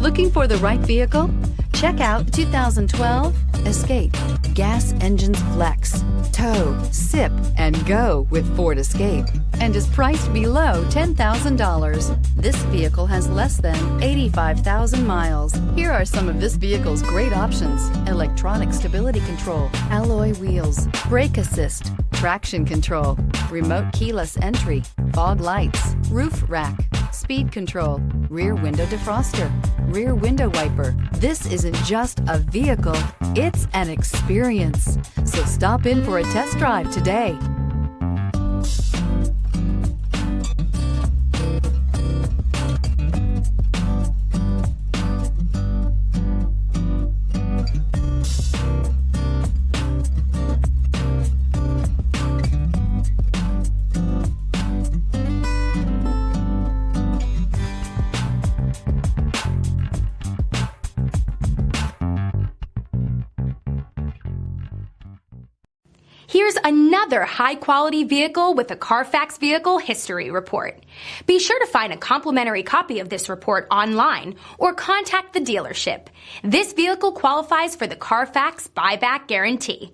Looking for the right vehicle? Check out 2012 Escape. Gas engines flex, tow, sip, and go with Ford Escape, and is priced below $10,000. This vehicle has less than 85,000 miles. Here are some of this vehicle's great options: electronic stability control, alloy wheels, brake assist, traction control, remote keyless entry, fog lights, roof rack, speed control, rear window defroster, rear window wiper. This isn't just a vehicle, it's an experience. So stop in for a test drive today. Here's another high-quality vehicle with a CARFAX Vehicle History Report. Be sure to find a complimentary copy of this report online or contact the dealership. This vehicle qualifies for the CARFAX Buyback Guarantee.